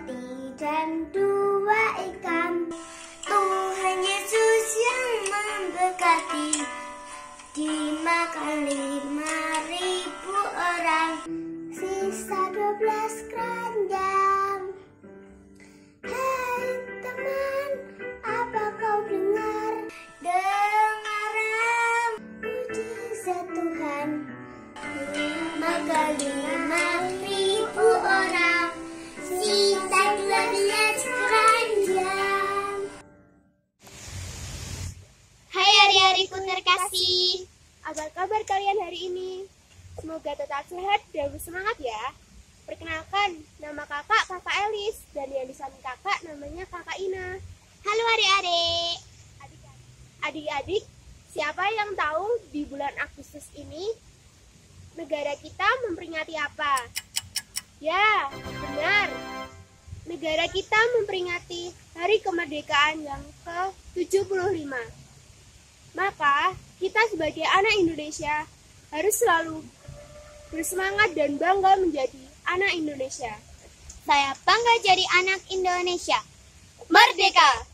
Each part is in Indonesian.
roti dan 2 ikan. Tuhan Yesus yang memberkati, dimakan 5.000 orang, sisa 12 keranjang. Hai teman, apa kau dengar? Dengarlah mujizat Tuhan. Makan 5.000 orang, sisa 12 keranjang. Hai adik-adikku terkasih, Apa kabar kalian hari ini? Semoga tetap sehat dan bersemangat ya. Perkenalkan, nama kakak Elis, dan yang di samping kakak namanya kakak Ina. halo adik-adik. Adik-adik, siapa yang tahu di bulan Agustus ini negara kita memperingati apa? Ya, benar. Negara kita memperingati Hari Kemerdekaan yang ke-75. Maka, kita sebagai anak Indonesia harus selalu bersemangat dan bangga menjadi anak Indonesia. Saya bangga jadi anak Indonesia. Merdeka!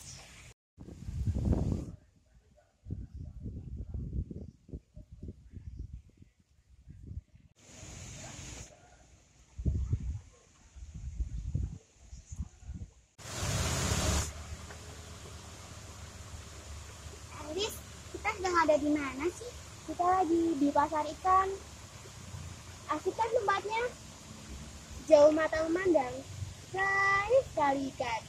Elis, kita sedang ada di mana sih? Kita lagi di pasar ikan. Asik kan tempatnya? Jauh mata memandang, banyak sekali ikan.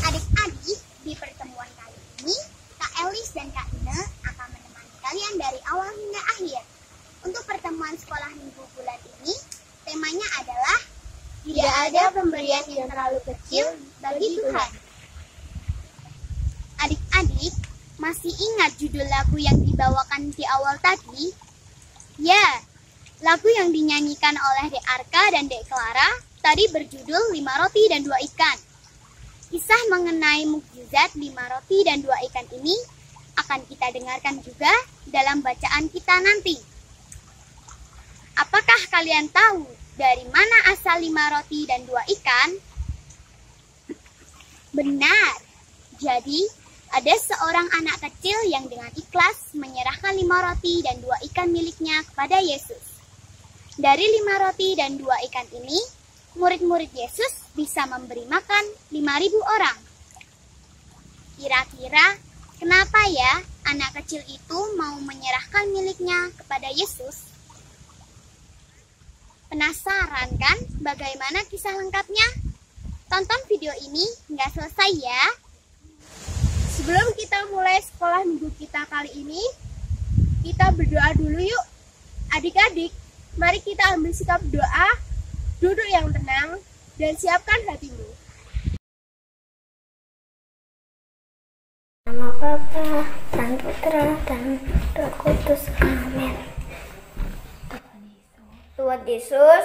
Adik-adik, di pertemuan kali ini, Kak Elis dan Kak Ina akan menemani kalian dari awal hingga akhir. Untuk pertemuan sekolah minggu bulan ini, temanya adalah tidak ada pemberian yang terlalu kecil bagi Tuhan. Adik-adik, masih ingat judul lagu yang dibawakan di awal tadi? Ya, lagu yang dinyanyikan oleh Dek Arka dan Dek Clara tadi berjudul 5 roti dan 2 ikan. Kisah mengenai mukjizat 5 roti dan 2 ikan ini akan kita dengarkan juga dalam bacaan kita nanti. Apakah kalian tahu dari mana asal 5 roti dan 2 ikan? Benar. Jadi, ada seorang anak kecil yang dengan ikhlas menyerahkan 5 roti dan 2 ikan miliknya kepada Yesus. Dari 5 roti dan 2 ikan ini, murid-murid Yesus bisa memberi makan 5.000 orang. Kira-kira kenapa ya anak kecil itu mau menyerahkan miliknya kepada Yesus? Penasaran kan bagaimana kisah lengkapnya? Tonton video ini hingga selesai ya. Sebelum kita mulai sekolah minggu kita kali ini, kita berdoa dulu yuk. Adik-adik, mari kita ambil sikap doa, duduk yang tenang, dan siapkan hatimu. Nama Bapa dan Putra dan Roh Kudus. Amin. Tuhan Yesus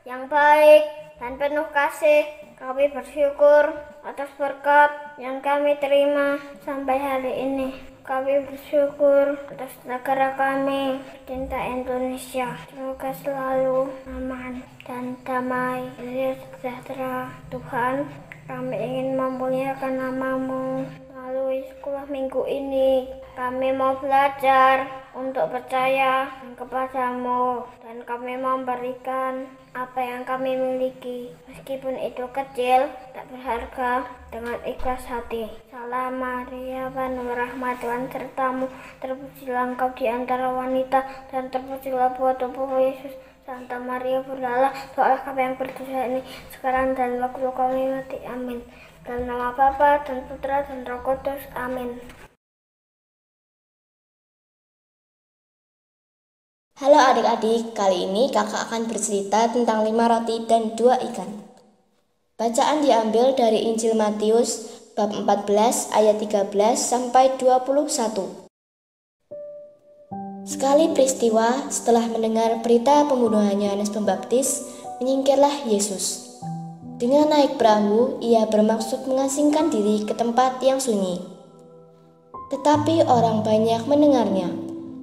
yang baik dan penuh kasih, kami bersyukur atas berkat yang kami terima sampai hari ini. Kami bersyukur atas negara kami, cinta Indonesia. Semoga selalu aman dan damai, sejahtera. Tuhan, kami ingin memuliakan nama-Mu melalui sekolah minggu ini. Kami mau belajar untuk percaya kepada-Mu, dan kami memberikan apa yang kami miliki, meskipun itu kecil, tak berharga, dengan ikhlas hati. Salam Maria, penuh rahmat, Tuhan sertamu, terpujilah Engkau di antara wanita, dan terpujilah buah tubuh Yesus. Santa Maria, berdoalah doalah kami yang berdosa ini, sekarang dan waktu kami mati. Amin. Dalam nama Bapa dan Putra dan Roh Kudus. Amin. Halo adik-adik, kali ini kakak akan bercerita tentang 5 roti dan 2 ikan. Bacaan diambil dari Injil Matius bab 14 ayat 13 sampai 21. Sekali peristiwa setelah mendengar berita pembunuhan Yohanes Pembaptis, menyingkirlah Yesus. Dengan naik perahu, ia bermaksud mengasingkan diri ke tempat yang sunyi. Tetapi orang banyak mendengarnya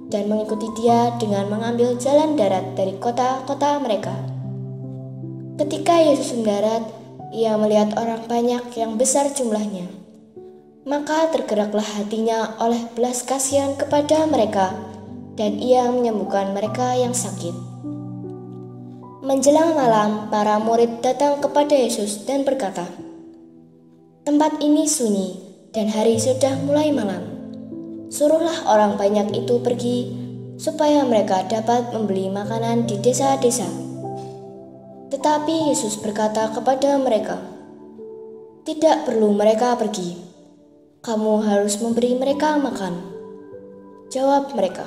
dan mengikuti dia dengan mengambil jalan darat dari kota-kota mereka. Ketika Yesus mendarat, ia melihat orang banyak yang besar jumlahnya. Maka tergeraklah hatinya oleh belas kasihan kepada mereka, dan ia menyembuhkan mereka yang sakit. Menjelang malam, para murid datang kepada Yesus dan berkata, "Tempat ini sunyi, dan hari sudah mulai malam. Suruhlah orang banyak itu pergi, supaya mereka dapat membeli makanan di desa-desa." Tetapi Yesus berkata kepada mereka, "Tidak perlu mereka pergi. Kamu harus memberi mereka makan." Jawab mereka,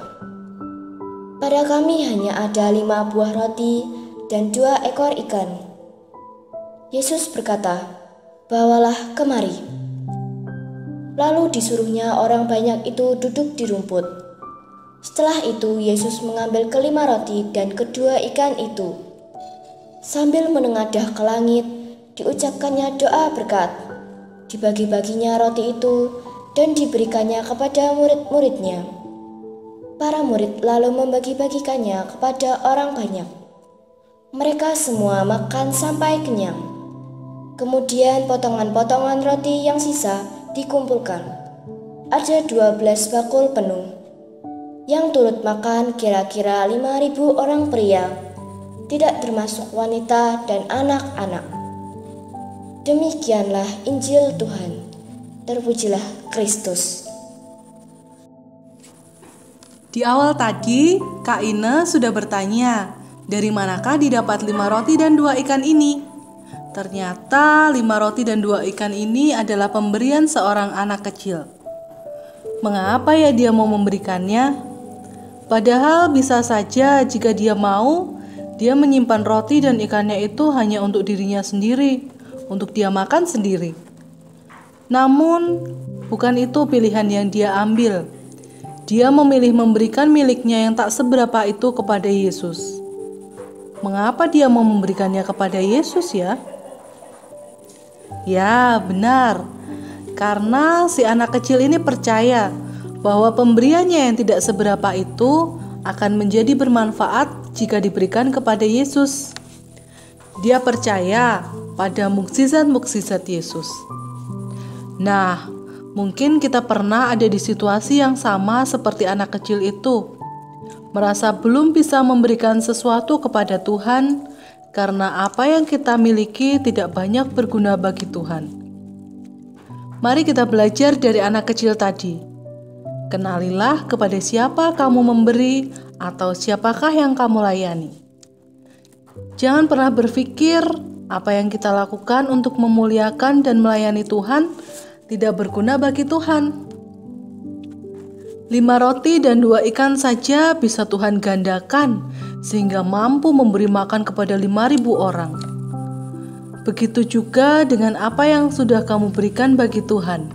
"Pada kami hanya ada 5 buah roti dan 2 ekor ikan." Yesus berkata, "Bawalah kemari." Lalu disuruhnya orang banyak itu duduk di rumput. Setelah itu Yesus mengambil ke5 roti dan ke2 ikan itu. Sambil menengadah ke langit, diucapkannya doa berkat. Dibagi-baginya roti itu dan diberikannya kepada murid-muridnya. Para murid lalu membagi-bagikannya kepada orang banyak. Mereka semua makan sampai kenyang. Kemudian potongan-potongan roti yang sisa dikumpulkan. Ada 12 bakul penuh. Yang turut makan kira-kira 5.000 orang pria, tidak termasuk wanita dan anak-anak. Demikianlah Injil Tuhan. Terpujilah Kristus. Di awal tadi, Kak Ine sudah bertanya, dari manakah didapat 5 roti dan 2 ikan ini? Ternyata 5 roti dan 2 ikan ini adalah pemberian seorang anak kecil. Mengapa ya dia mau memberikannya? Padahal bisa saja jika dia mau, dia menyimpan roti dan ikannya itu hanya untuk dirinya sendiri, untuk dia makan sendiri. Namun, bukan itu pilihan yang dia ambil. Dia memilih memberikan miliknya yang tak seberapa itu kepada Yesus. Mengapa dia mau memberikannya kepada Yesus ya? Ya, benar. Karena si anak kecil ini percaya bahwa pemberiannya yang tidak seberapa itu akan menjadi bermanfaat jika diberikan kepada Yesus. Dia percaya pada mukjizat-mukjizat Yesus. Nah, mungkin kita pernah ada di situasi yang sama seperti anak kecil itu, merasa belum bisa memberikan sesuatu kepada Tuhan karena apa yang kita miliki tidak banyak berguna bagi Tuhan. Mari kita belajar dari anak kecil tadi. Kenalilah kepada siapa kamu memberi atau siapakah yang kamu layani. Jangan pernah berpikir apa yang kita lakukan untuk memuliakan dan melayani Tuhan tidak berguna bagi Tuhan. 5 roti dan 2 ikan saja bisa Tuhan gandakan sehingga mampu memberi makan kepada 5.000 orang. Begitu juga dengan apa yang sudah kamu berikan bagi Tuhan.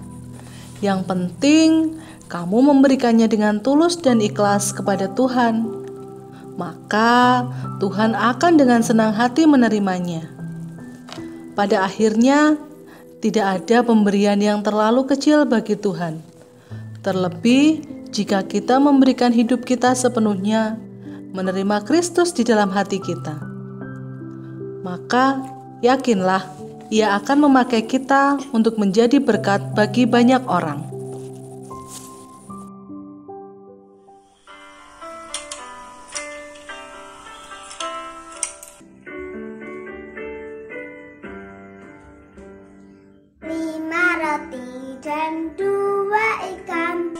Yang penting, kamu memberikannya dengan tulus dan ikhlas kepada Tuhan. Maka Tuhan akan dengan senang hati menerimanya. Pada akhirnya, tidak ada pemberian yang terlalu kecil bagi Tuhan. Terlebih, jika kita memberikan hidup kita sepenuhnya, menerima Kristus di dalam hati kita, maka yakinlah Ia akan memakai kita untuk menjadi berkat bagi banyak orang. Lima roti dan 2 ikan,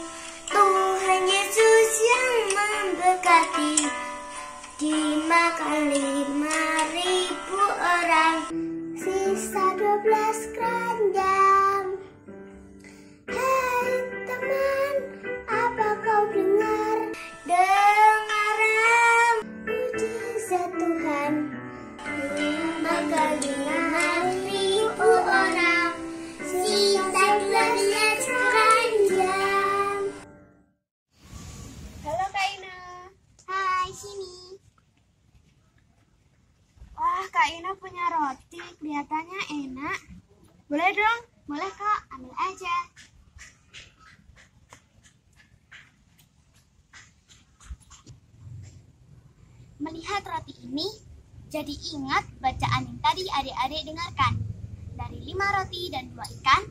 Tuhan Yesus yang memberkati. Dimakan 5.000 orang, sisa 12 keranjang. Hai teman, apa kau dengar? Dengarlah mujizat Tuhan. Dimakan 5.000 orang, sisa 12 keranjang. Halo Kak Ina. Hai, sini. Wah, Kak Ina punya roti, kelihatannya enak. Boleh dong? Boleh Kak, ambil aja. Melihat roti ini, Jadi ingat bacaan yang tadi adik-adik dengarkan. Dari 5 roti dan 2 ikan,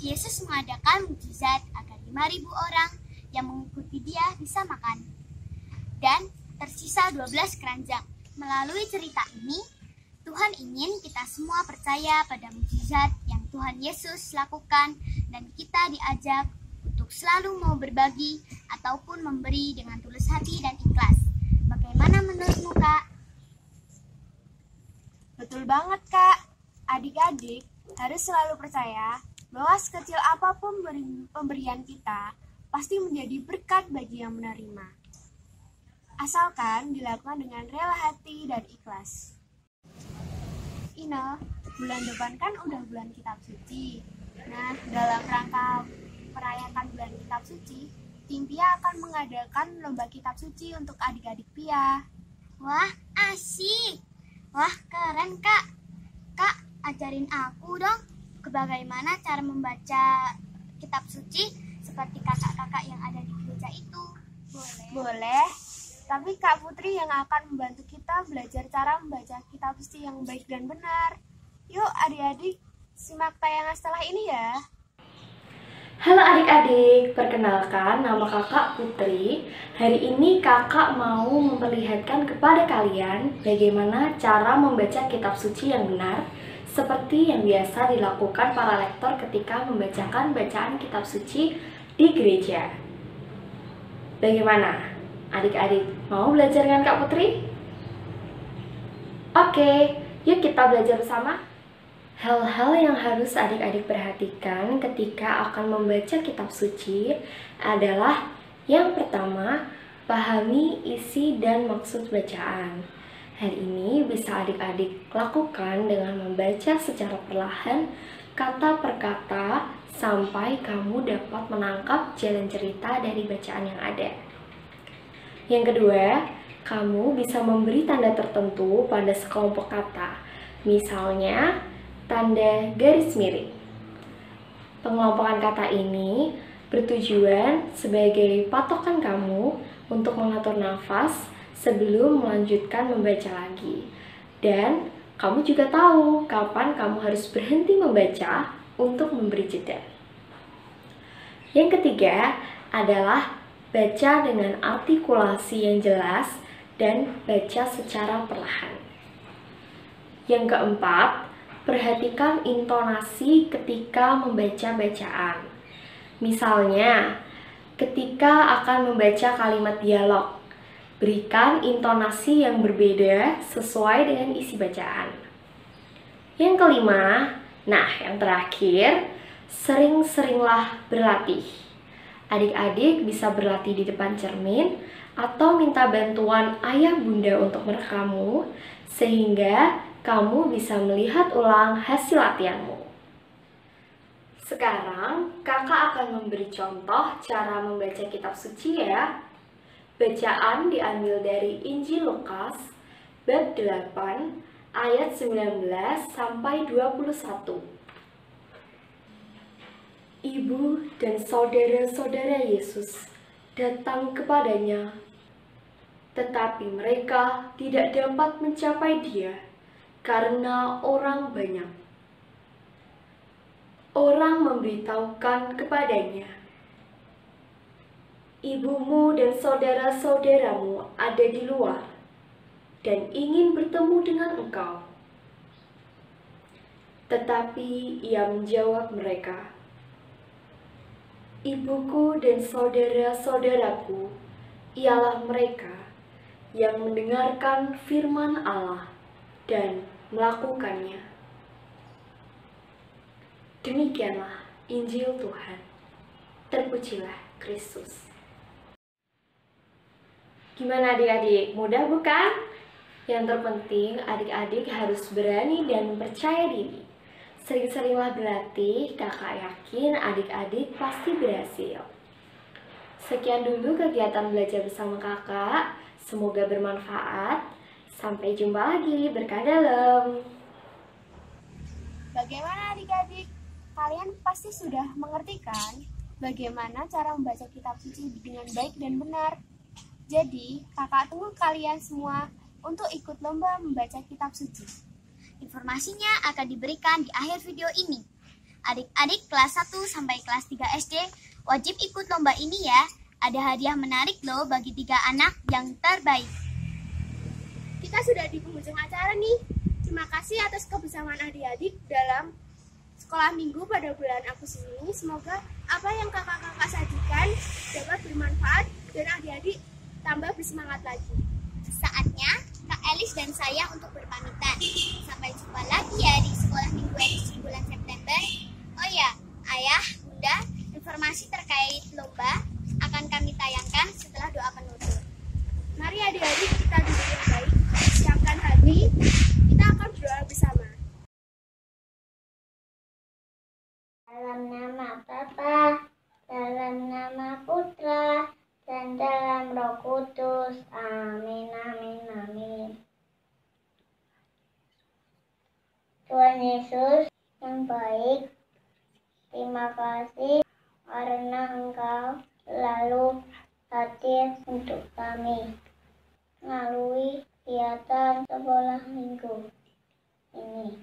Yesus mengadakan mukjizat agar 5.000 orang yang mengikuti dia bisa makan. Dan tersisa 12 keranjang. Melalui cerita ini, Tuhan ingin kita semua percaya pada mukjizat yang Tuhan Yesus lakukan dan kita diajak untuk selalu mau berbagi ataupun memberi dengan tulus hati dan ikhlas. Bagaimana menurutmu, Kak? Betul banget, Kak. Adik-adik harus selalu percaya bahwa sekecil apapun pemberian kita pasti menjadi berkat bagi yang menerima. Asalkan dilakukan dengan rela hati dan ikhlas. Ina, bulan depan kan udah bulan kitab suci. Nah, dalam rangka merayakan bulan kitab suci, tim Pia akan mengadakan lomba kitab suci untuk adik-adik Pia. Wah, asik! Wah, keren, Kak. Kak, ajarin aku dong bagaimana cara membaca kitab suci seperti kakak-kakak yang ada di gereja itu. Boleh. Tapi Kak Putri yang akan membantu kita belajar cara membaca kitab suci yang baik dan benar. Yuk adik-adik, simak tayangan setelah ini ya. Halo adik-adik, perkenalkan nama kakak Putri. Hari ini kakak mau memperlihatkan kepada kalian bagaimana cara membaca kitab suci yang benar, seperti yang biasa dilakukan para lektor ketika membacakan bacaan kitab suci di gereja. Bagaimana? Adik-adik mau belajar dengan Kak Putri? Oke, yuk kita belajar bersama. Hal-hal yang harus adik-adik perhatikan ketika akan membaca kitab suci adalah yang pertama, pahami isi dan maksud bacaan. Hal ini bisa adik-adik lakukan dengan membaca secara perlahan, kata per kata, sampai kamu dapat menangkap jalan cerita dari bacaan yang ada. Yang kedua, kamu bisa memberi tanda tertentu pada sekelompok kata. Misalnya, tanda garis miring. Pengelompokan kata ini bertujuan sebagai patokan kamu untuk mengatur nafas sebelum melanjutkan membaca lagi. Dan kamu juga tahu kapan kamu harus berhenti membaca untuk memberi jeda. Yang ketiga adalah baca dengan artikulasi yang jelas dan baca secara perlahan. Yang keempat, perhatikan intonasi ketika membaca bacaan. Misalnya, ketika akan membaca kalimat dialog, berikan intonasi yang berbeda sesuai dengan isi bacaan. Yang kelima, yang terakhir, sering-seringlah berlatih. Adik-adik bisa berlatih di depan cermin atau minta bantuan ayah bunda untuk merekammu, sehingga kamu bisa melihat ulang hasil latihanmu. Sekarang, kakak akan memberi contoh cara membaca kitab suci ya. Bacaan diambil dari Injil Lukas, bab 8, ayat 19 sampai 21. Ibu dan saudara-saudara Yesus datang kepadanya, tetapi mereka tidak dapat mencapai dia karena orang banyak. Orang memberitahukan kepadanya, ibumu dan saudara-saudaramu ada di luar dan ingin bertemu dengan engkau. Tetapi ia menjawab mereka, ibuku dan saudara-saudaraku ialah mereka yang mendengarkan firman Allah dan melakukannya. Demikianlah Injil Tuhan. Terpujilah Kristus. Gimana adik-adik? Mudah bukan? Yang terpenting adik-adik harus berani dan percaya diri. Sering-seringlah berlatih, kakak yakin adik-adik pasti berhasil. Sekian dulu kegiatan belajar bersama kakak. Semoga bermanfaat. Sampai jumpa lagi, berkah dalam. Bagaimana adik-adik? Kalian pasti sudah mengerti kan bagaimana cara membaca kitab suci dengan baik dan benar. Jadi, kakak tunggu kalian semua untuk ikut lomba membaca kitab suci. Informasinya akan diberikan di akhir video ini. Adik-adik kelas 1 sampai kelas 3 SD wajib ikut lomba ini ya. Ada hadiah menarik loh bagi 3 anak yang terbaik. Kita sudah di penghujung acara nih. Terima kasih atas kebersamaan adik-adik dalam sekolah minggu pada bulan Agustus ini. Semoga apa yang kakak-kakak sajikan dapat bermanfaat dan adik-adik tambah bersemangat lagi. Saatnya Kak Elis dan saya untuk berpamitan. Sampai jumpa lagi ya di sekolah minggu edisi bulan September. Oh ya, Ayah, Bunda, informasi terkait lomba akan kami tayangkan setelah doa penutup. Mari adik-adik kita duduk yang baik, siapkan hati, kita akan berdoa bersama. Dalam nama Bapa, dalam nama Putra, dan dalam Roh Kudus. Amin, amin, amin. Tuhan Yesus yang baik, terima kasih karena Engkau selalu hadir untuk kami melalui kegiatan sekolah minggu ini.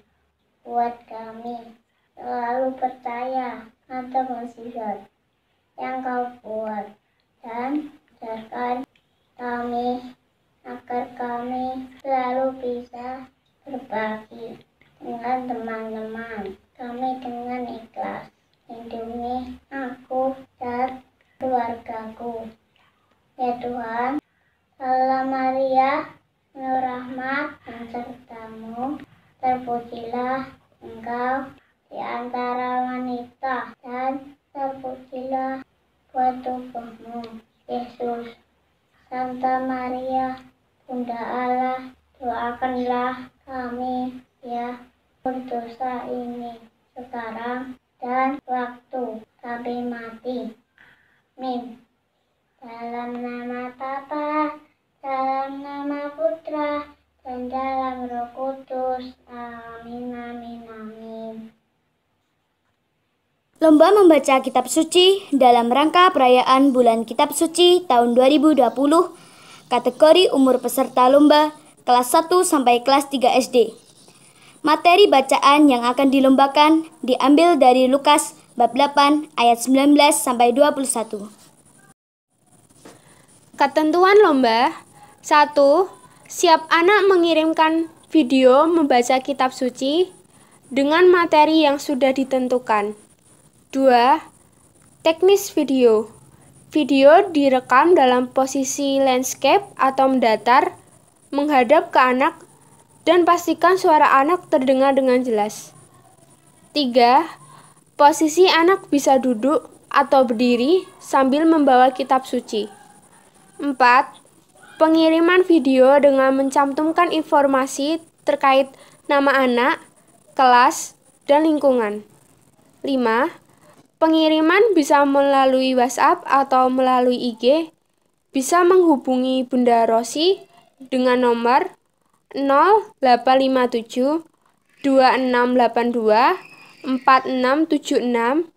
Buat kami selalu percaya pada mukjizat yang Kau buat dan ajarkan kami agar kami selalu bisa berbagi dengan teman-teman kami dengan ikhlas. Lindungi aku dan keluargaku. Ya Tuhan, Salam Maria, penuh rahmat dan sertamu, terpujilah Engkau di antara wanita dan terpujilah buah tubuhmu, Yesus. Santa Maria, Bunda Allah, doakanlah kami ya berdosa ini sekarang dan waktu kami mati. Amin. Dalam nama Bapa, dalam nama Putra, dan dalam Roh Kudus. Amin, amin, amin. Lomba membaca kitab suci dalam rangka perayaan bulan kitab suci tahun 2020. Kategori umur peserta lomba kelas 1 sampai kelas 3 SD. Materi bacaan yang akan dilombakan diambil dari Lukas bab 8 ayat 19 sampai 21. Ketentuan lomba. 1. Siap anak mengirimkan video membaca kitab suci dengan materi yang sudah ditentukan. 2. Teknis video. Video direkam dalam posisi landscape atau mendatar, menghadap ke anak, dan pastikan suara anak terdengar dengan jelas. 3. Posisi anak bisa duduk atau berdiri sambil membawa kitab suci. 4. Pengiriman video dengan mencantumkan informasi terkait nama anak, kelas, dan lingkungan. 5. Pengiriman bisa melalui WhatsApp atau melalui IG. Bisa menghubungi Bunda Rosi dengan nomor 0857 2682 4676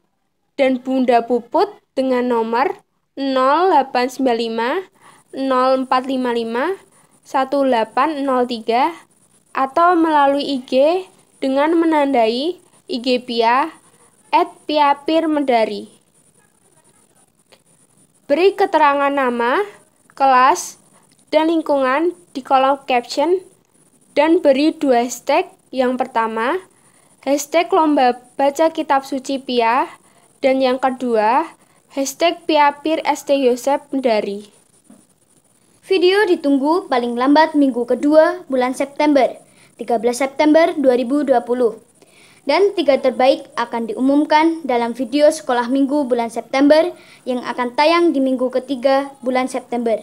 dan Bunda Puput dengan nomor 0895 0455 1803 atau melalui IG dengan menandai IG Pia @piapirmedari. Beri keterangan nama, kelas, dan lingkungan di kolom caption dan beri 2 hashtag. Yang pertama, hashtag lomba baca kitab suci Pia, dan yang kedua, hashtag Piapir ST Yosep Medari. Video ditunggu paling lambat minggu kedua bulan September, 13 September 2020. Dan 3 terbaik akan diumumkan dalam video sekolah minggu bulan September yang akan tayang di minggu ketiga bulan September.